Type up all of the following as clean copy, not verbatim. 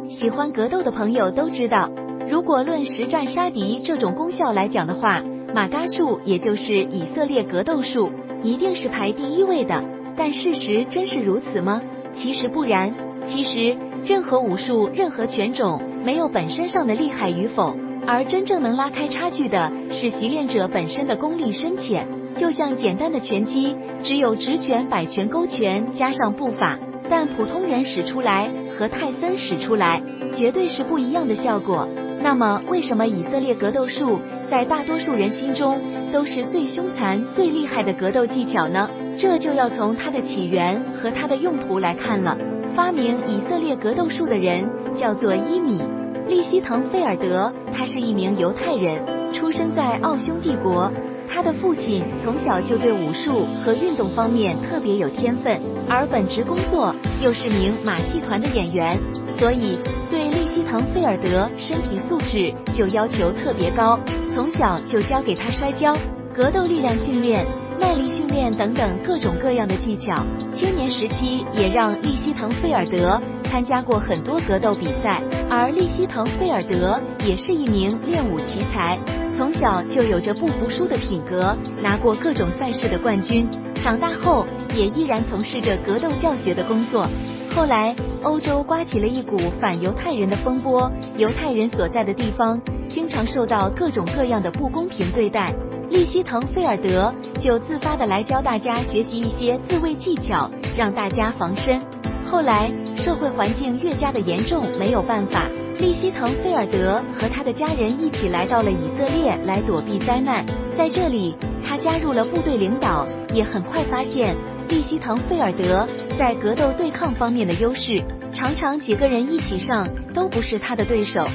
喜欢格斗的朋友都知道，如果论实战杀敌这种功效来讲的话，马嘎术也就是以色列格斗术一定是排第一位的。但事实真是如此吗？其实不然。其实任何武术、任何拳种没有本身上的厉害与否，而真正能拉开差距的是习练者本身的功力深浅。就像简单的拳击，只有直拳、摆拳、勾拳加上步法，但普通人使出来和泰森使出来绝对是不一样的效果。那么为什么以色列格斗术在大多数人心中都是最凶残、最厉害的格斗技巧呢？这就要从它的起源和它的用途来看了。发明以色列格斗术的人叫做伊米·利希滕菲尔德，他是一名犹太人，出生在奥匈帝国。他的父亲从小就对武术和运动方面特别有天分，而本职工作又是名马戏团的演员，所以对利希滕菲尔德身体素质就要求特别高，从小就教给他摔跤、格斗力量训练、耐力训练等等各种各样的技巧。青年时期也让利希滕菲尔德参加过很多格斗比赛，而利希滕菲尔德也是一名练武奇才，从小就有着不服输的品格，拿过各种赛事的冠军。长大后也依然从事着格斗教学的工作。后来欧洲刮起了一股反犹太人的风波，犹太人所在的地方经常受到各种各样的不公平对待，利希滕菲尔德就自发的来教大家学习一些自卫技巧，让大家防身。后来社会环境越加的严重，没有办法，利希滕菲尔德和他的家人一起来到了以色列来躲避灾难。在这里他加入了部队领导，也很快发现利希滕菲尔德在格斗对抗方面的优势，常常几个人一起上都不是他的对手，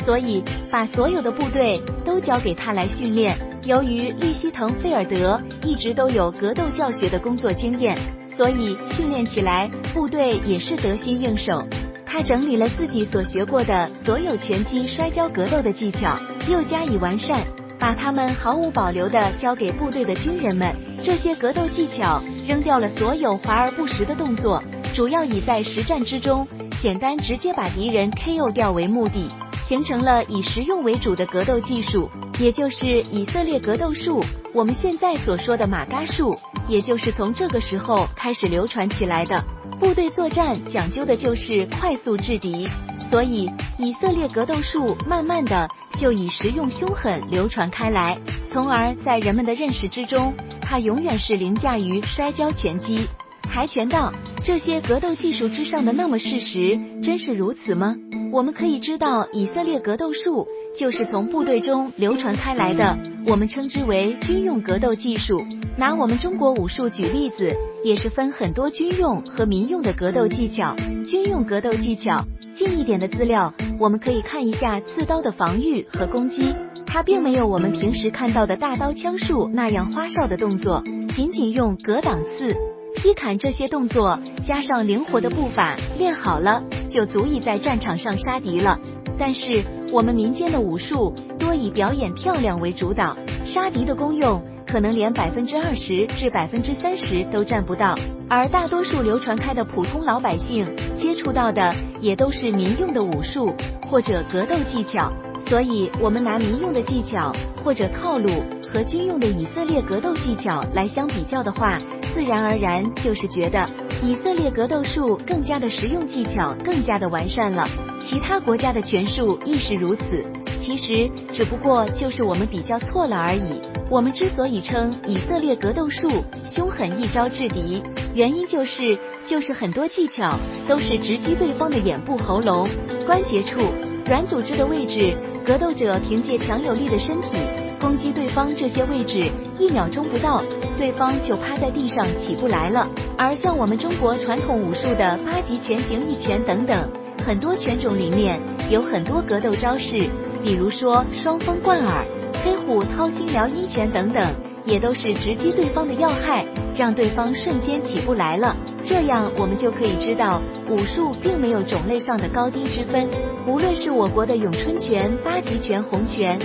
所以把所有的部队都交给他来训练。由于利希滕菲尔德一直都有格斗教学的工作经验，所以训练起来部队也是得心应手。他整理了自己所学过的所有拳击、摔跤、格斗的技巧，又加以完善，把他们毫无保留地交给部队的军人们。这些格斗技巧扔掉了所有华而不实的动作，主要以在实战之中简单直接把敌人 KO 掉为目的，形成了以实用为主的格斗技术，也就是以色列格斗术。我们现在所说的马嘎术，也就是从这个时候开始流传起来的。部队作战讲究的就是快速制敌，所以以色列格斗术慢慢的就以实用凶狠流传开来，从而在人们的认识之中，它永远是凌驾于摔跤、拳击、跆拳道这些格斗技术之上的。那么事实真是如此吗？我们可以知道，以色列格斗术就是从部队中流传开来的，我们称之为军用格斗技术。拿我们中国武术举例子，也是分很多军用和民用的格斗技巧。军用格斗技巧，近一点的资料我们可以看一下刺刀的防御和攻击，它并没有我们平时看到的大刀枪术那样花哨的动作，仅仅用格挡刺、劈砍这些动作，加上灵活的步伐，练好了就足以在战场上杀敌了。但是我们民间的武术多以表演漂亮为主导，杀敌的功用可能连20%至30%都占不到，而大多数流传开的普通老百姓接触到的也都是民用的武术或者格斗技巧。所以我们拿民用的技巧或者套路和军用的以色列格斗技巧来相比较的话，自然而然就是觉得以色列格斗术更加的实用，技巧更加的完善了。其他国家的拳术亦是如此，其实只不过就是我们比较错了而已。我们之所以称以色列格斗术凶狠一招制敌，原因就是很多技巧都是直击对方的眼部、喉咙、关节处、软组织的位置，格斗者凭借强有力的身体攻击对方这些位置，1秒钟不到，对方就趴在地上起不来了。而像我们中国传统武术的8极拳、形意拳等等，很多拳种里面有很多格斗招式，比如说双风贯耳、黑虎掏心撩阴拳等等，也都是直击对方的要害，让对方瞬间起不来了。这样我们就可以知道，武术并没有种类上的高低之分，无论是我国的咏春拳、8极拳、洪拳，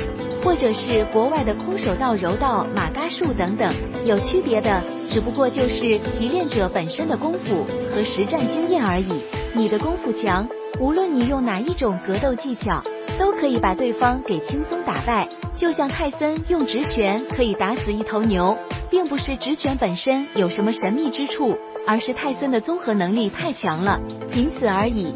或者是国外的空手道、柔道、马嘎术等等，有区别的只不过就是习练者本身的功夫和实战经验而已。你的功夫强，无论你用哪一种格斗技巧，都可以把对方给轻松打败。就像泰森用直拳可以打死一头牛，并不是直拳本身有什么神秘之处，而是泰森的综合能力太强了，仅此而已。